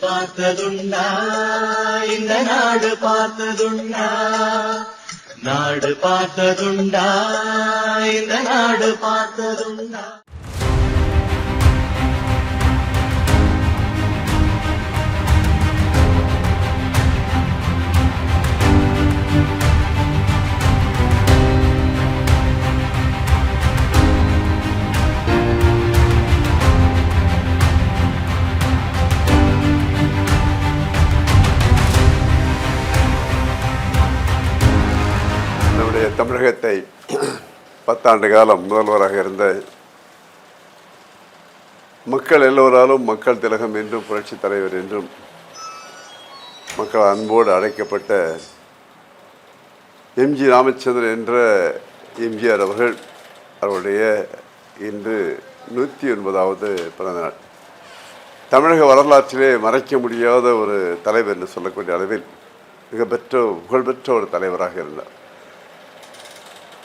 பார்த்ததுண்டா இந்த நாடு பார்த்ததுண்டா, நாடு பார்த்ததுண்டா இந்த நாடு பார்த்ததுண்டா. தமிழகத்தை 10 ஆண்டு காலம் முதல்வராக இருந்த மக்கள் எல்லோராலும் மக்கள் திலகம் என்றும் புரட்சித் தலைவர் என்றும் மக்கள் அன்போடு அழைக்கப்பட்ட எம்ஜி ராமச்சந்திரன் என்ற எம்ஜிஆர் அவருடைய இன்று 109வது பிறந்தநாள். தமிழக வரலாற்றிலே மறைக்க முடியாத ஒரு தலைவர் என்று சொல்லக்கூடிய அளவில் புகழ்பெற்ற ஒரு தலைவராக இருந்தார்.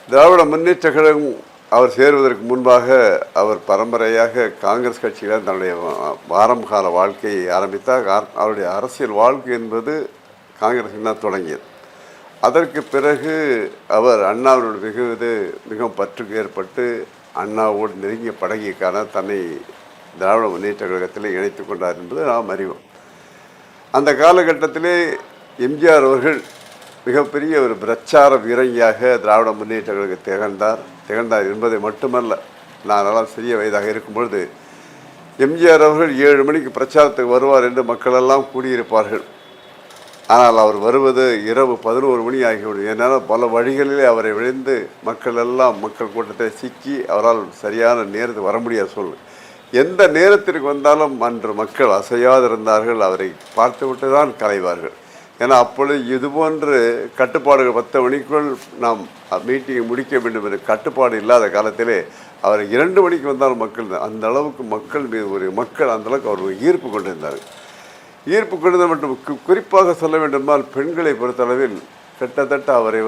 திராவிட முன்னேற்ற கழகம் அவர் சேருவதற்கு முன்பாக அவர் பரம்பரையாக காங்கிரஸ் கட்சியில் தன்னுடைய வாரம் கால வாழ்க்கையை ஆரம்பித்தார். அவருடைய அரசியல் வாழ்க்கை என்பது காங்கிரஸில் தான் தொடங்கியது. அதற்கு பிறகு அவர் அண்ணாவோடு மிகவும் பற்றுக்கு ஏற்பட்டு அண்ணாவோடு நெருங்கிய பழகியக்கான தன்னை திராவிட முன்னேற்ற கழகத்தில் இணைத்து கொண்டார் என்பது நாம் அறிவோம். அந்த காலகட்டத்திலே எம்ஜிஆர் அவர்கள் மிகப்பெரிய ஒரு பிரச்சார வீரங்கியாக திராவிட முன்னேற்ற கழகம் திகழ்ந்தார் என்பதை மட்டுமல்ல, நான் நல்லா சிறிய வயதாக இருக்கும்பொழுது எம்ஜிஆர் அவர்கள் 7 மணிக்கு பிரச்சாரத்துக்கு வருவார் என்று மக்களெல்லாம் கூடியிருப்பார்கள். ஆனால் அவர் வருவது இரவு 11 மணி ஆகிவிடும். ஏன்னால் பல வழிகளிலே அவரை விழுந்து மக்கள் கூட்டத்தை சிக்கி அவரால் சரியான நேரத்துக்கு வர முடியாத சூழ்நிலை. எந்த நேரத்திற்கு வந்தாலும் அன்று மக்கள் அசையாதிருந்தார்கள். அவரை பார்த்துவிட்டு தான் கலைவார்கள். ஏன்னா அப்பொழுது இதுபோன்று கட்டுப்பாடுகள் 10 மணிக்குள் நாம் மீட்டிங்கை முடிக்க வேண்டும் என்ற கட்டுப்பாடு இல்லாத காலத்திலே அவர் 2 மணிக்கு வந்தாலும் மக்கள் அந்த அளவுக்கு மக்கள் மீது அந்த அளவுக்கு அவர் ஈர்ப்பு கொண்டிருந்தார்கள். ஈர்ப்பு கொண்டது மட்டும் குறிப்பாக சொல்ல வேண்டுமானால் பெண்களை பொறுத்தளவில் கிட்டத்தட்ட அவரை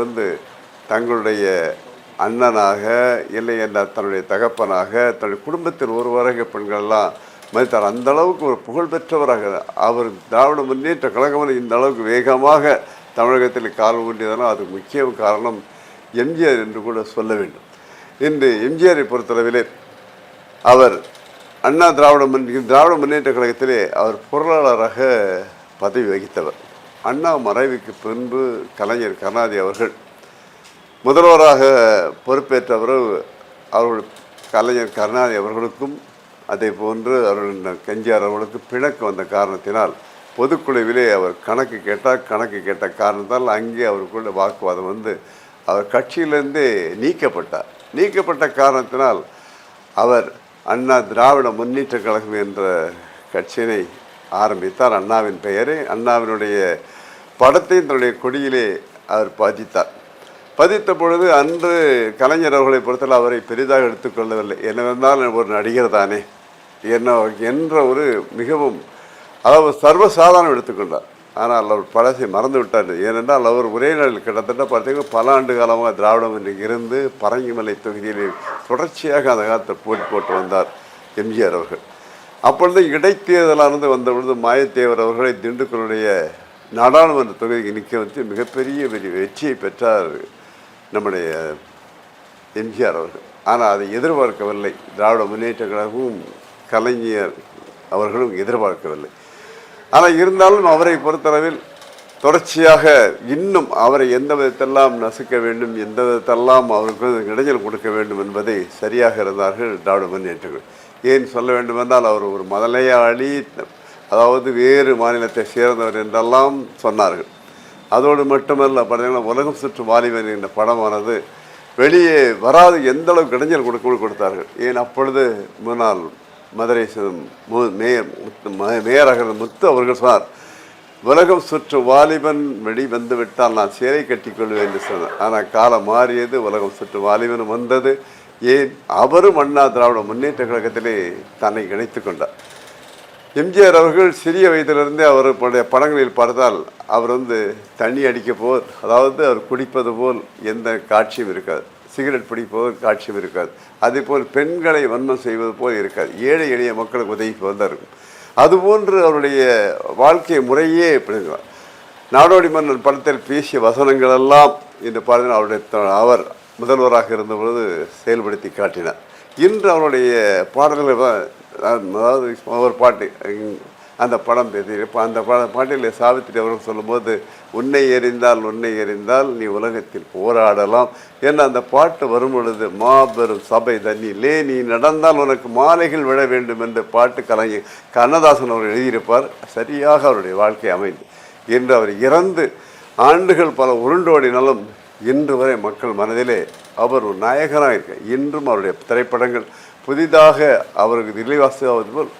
தங்களுடைய அண்ணனாக இல்லை என்ற தன்னுடைய தகப்பனாக தன்னுடைய குடும்பத்தில் ஒருவராக பெண்களெல்லாம் மதித்தார். அந்த அளவுக்கு ஒரு புகழ்பெற்றவராக அவர் திராவிட முன்னேற்ற கழகம் இந்த அளவுக்கு வேகமாக தமிழகத்தில் கால் ஊன்றியதனால் அதுக்கு முக்கிய காரணம் எம்ஜிஆர் என்று கூட சொல்ல வேண்டும். இன்று எம்ஜிஆரை பொறுத்தளவிலே அவர் அண்ணா திராவிட முன்னேற்ற கழகத்திலே அவர் பொருளாளராக பதவி வகித்தவர். அண்ணா மறைவுக்கு பின்பு கலைஞர் கருணாநிதி அவர்கள் முதல்வராக பொறுப்பேற்றவர். அவர்கள் கலைஞர் கருணாநிதி அவர்களுக்கும் அதே போன்று அவர்கள் கெஞ்சியார் அவர்களுக்கு பிணக்கு வந்த காரணத்தினால் பொதுக்குழுவிலே அவர் கணக்கு கேட்ட காரணத்தால் அங்கே அவருக்குள்ள வாக்குவாதம் அவர் கட்சியிலிருந்தே நீக்கப்பட்ட காரணத்தினால் அவர் அண்ணா திராவிட முன்னேற்ற கழகம் என்ற கட்சியினை ஆரம்பித்தார். அண்ணாவின் பெயரை அண்ணாவினுடைய படத்தையும் தன்னுடைய கொடியிலே அவர் பதித்த பொழுது அன்று கலைஞர் அவர்களை பொறுத்தவரை அவரை பெரிதாக எடுத்துக்கொள்ளவில்லை. என்னவென்றால் ஒரு நடிகர் தானே என்ற ஒரு மிகவும் சர்வசாதாரணம் எடுத்துக்கொண்டார். ஆனால் அவர் பழசை மறந்து விட்டார். ஏனென்றால் அவர் ஒரே நாளில் கிட்டத்தட்ட பார்த்தீங்கன்னா பல ஆண்டு காலமாக திராவிடம் என்று இருந்து பரங்கிமலை தொகுதியில் தொடர்ச்சியாக அந்த காலத்தில் போட்டு வந்தார் எம்ஜிஆர் அவர்கள். அப்பொழுது இடைத்தேர்தலானது வந்த பொழுது மாயத்தேவர் அவர்களை திண்டுக்கல்லுடைய நாடாளுமன்ற தொகுதிக்கு நிற்க வச்சு மிகப்பெரிய வெற்றியை பெற்றார் நம்முடைய எம்ஜிஆர் அவர்கள். ஆனால் அதை எதிர்பார்க்கவில்லை. திராவிட முன்னேற்ற கழகமும் கலைஞர் அவர்களும் எதிர்பார்க்கவில்லை. ஆனால் இருந்தாலும் அவரை பொறுத்தளவில் தொடர்ச்சியாக இன்னும் அவரை எந்த விதத்தெல்லாம் நசுக்க வேண்டும், எந்த விதத்தெல்லாம் அவருக்கு இடைஞ்சல் கொடுக்க வேண்டும் என்பதை சரியாக இருந்தார்கள் திராவிட முன்னேற்றங்கள். ஏன் சொல்ல வேண்டுமென்றால் அவர் ஒரு மலையாளி, அதாவது வேறு மாநிலத்தை சேர்ந்தவர் என்றெல்லாம் சொன்னார்கள். அதோடு மட்டுமல்ல, பார்த்தீங்கன்னா உலகம் சுற்று வாலிபன் என்ற படமானது வெளியே வராது எந்த அளவுக்கு இடைஞ்சல் கொடுத்தார்கள். ஏன் அப்பொழுது முன்னாள் மதுரை மேயராக முத்து அவர்கள் சொன்னார், உலகம் சுற்று வாலிபன் வெளி விட்டால் நான் சேலை கட்டிக்கொள்வேன் என்று சொன்னார். ஆனால் காலம் மாறியது, உலகம் சுற்று வாலிபன் வந்தது. ஏன் அவரும் அண்ணா திராவிட முன்னேற்ற கழகத்திலே தன்னை இணைத்து கொண்டார். எம்ஜிஆர் அவர்கள் சிறிய வயதிலிருந்தே அவருடைய படங்களில் பார்த்தால் அவர் தண்ணி அடிக்க போல், அதாவது அவர் குடிப்பது போல் எந்த காட்சியும் இருக்காது. சிகரெட் பிடிப்பது காட்சியும் இருக்காது. அதே போல் பெண்களை வன்மம் செய்வது போல் இருக்காது. ஏழை எளிய மக்களுக்கு உதவி வந்தார்கள். அதுபோன்று அவருடைய வாழ்க்கை முறையே எப்படி நாடோடி மன்னன் படத்தில் பேசிய வசனங்கள் எல்லாம் இன்று பார்த்தீங்கன்னா அவர் முதல்வராக இருந்தபொழுது செயல்படுத்தி காட்டினார். இன்று அவருடைய பாடல்கள் அதாவது ஒரு பாட்டு அந்த படம் இப்போ அந்த பாட்டில் சாவித்திரி அவர்கள் சொல்லும்போது உன்னை எறிந்தால் நீ உலகத்தில் போராடலாம் என்று அந்த பாட்டு வரும் பொழுது மாபெரும் சபை தண்ணியிலே நீ நடந்தால் உனக்கு மாலைகள் விழ வேண்டும் என்று பாட்டு கலைஞர் கண்ணதாசன் அவர் எழுதியிருப்பார். சரியாக அவருடைய வாழ்க்கை அமைந்து இன்று அவர் இறந்து ஆண்டுகள் பல உருண்டோடினாலும் இன்று வரை மக்கள் மனதிலே அவர் ஒரு நாயகனாக இருக்க இன்றும் அவருடைய திரைப்படங்கள் புதிதாக அவருக்கு நிலைவாசுவது போல்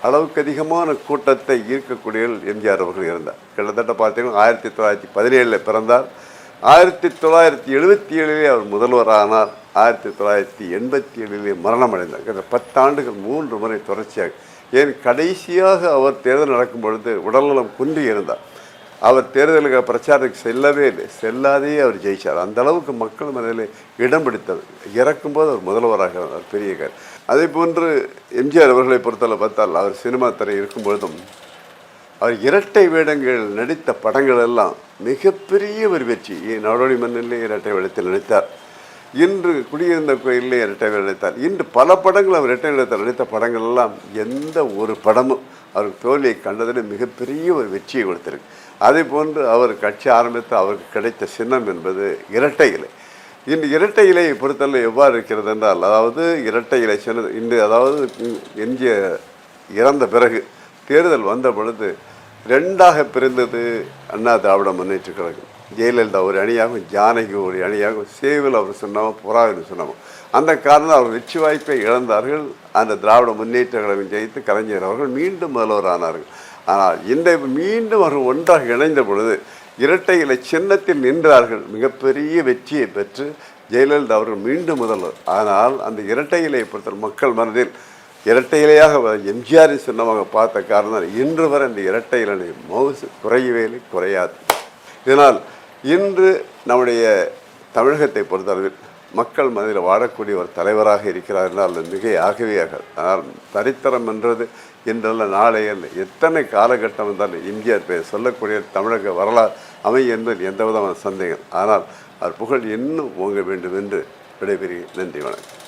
அளவுக்கு அதிகமான கூட்டத்தை ஈர்க்கக்கூடிய எம்ஜிஆர் அவர்கள் இருந்தார். கிட்டத்தட்ட பார்த்தீங்கன்னா 1917 பிறந்தார். 1977 அவர் முதல்வரானார். 1987 மரணம் அடைந்தார். கிட்ட 10 ஆண்டுகள் 3 முறை தொடர்ச்சியாக. ஏன் கடைசியாக அவர் தேர்தல் நடக்கும் பொழுது உடல்நலம் குன்றி இருந்தார். அவர் தேர்தலுக்கு பிரச்சாரத்துக்கு செல்லவே இல்லை, செல்லாதே அவர் ஜெயித்தார். அந்த அளவுக்கு மக்கள் மனதில் இடம் பிடித்தது. இறக்கும்போது அவர் முதல்வராக இருந்தார். பெரிய காரியம். அதே போன்று எம்ஜிஆர் அவர்களை பொறுத்தவரை பார்த்தால் அவர் சினிமா துறை இருக்கும்பொழுதும் அவர் இரட்டை வேடங்கள் நடித்த படங்கள் எல்லாம் மிகப்பெரிய ஒரு வெற்றி. நாடோடி மன்னனிலே இரட்டை வேடத்தில் நடித்தார். இன்று குடியிருந்த கோயிலே இரட்டை வேடம் நடித்தார். இன்று பல படங்கள் அவர் இரட்டை வேடத்தில் நடித்த படங்கள் எல்லாம் எந்த ஒரு படமும் அவருக்கு தோல்வியை கண்டதில் மிகப்பெரிய ஒரு வெற்றியை கொடுத்திருக்கு. அதே போன்று அவர் கட்சி ஆரம்பித்து அவருக்கு கிடைத்த சின்னம் என்பது இரட்டை இலை. இன்று இரட்டை இலையை பொறுத்தவரை எவ்வாறு இருக்கிறது என்றால், அதாவது இரட்டை இலை சின்னது இன்று அதாவது எம்ஜிஆர் இறந்த பிறகு தேர்தல் வந்த பொழுது 2ஆக பிரிந்தது அண்ணா திராவிட முன்னேற்ற கழகம். ஜெயலலிதா ஒரு அணியாகவும் ஜானகி ஒரு அணியாகவும் சேவில் அவர் சொன்னாமல் புறாவில் சொன்னாமல் அந்த காரணம் அவர் வெற்றி வாய்ப்பை இழந்தார்கள். அந்த திராவிட முன்னேற்ற கழகம் ஜெயித்து கலைஞர் அவர்கள் மீண்டும் முதல்வர் ஆனார்கள். ஆனால் இன்றைய மீண்டும் அவர்கள் ஒன்றாக இணைந்த பொழுது இரட்டை இலை சின்னத்தில் நின்றார்கள். மிகப்பெரிய வெற்றியை பெற்று ஜெயலலிதா அவர்கள் மீண்டும் முதல்வர். ஆனால் அந்த இரட்டை இலையை பொறுத்த மக்கள் மனதில் இரட்டை இலையாக எம்ஜிஆரின் சின்னமாக பார்த்த காரணம் இன்று வரை அந்த இரட்டை இலை மவுசு குறையவே குறையாது. இதனால் இன்று நம்முடைய தமிழகத்தை பொறுத்தளவில் மக்கள் மனதில் வாழக்கூடிய ஒரு தலைவராக இருக்கிறார் என்றால் அது மிக ஆகவே ஆகாது. ஆனால் சரித்திரம் என்றது இன்றல்ல நாளை அல்ல, எத்தனை காலகட்டம் இருந்தாலும் எம்ஜிஆர் பேர் சொல்லக்கூடிய தமிழக வரலாறு அமையும் என்பதில் எந்த விதமான சந்தேகம். ஆனால் அவர் புகழ் இன்னும் ஓங்க வேண்டும் என்று விடைபெறுகிறேன். நன்றி, வணக்கம்.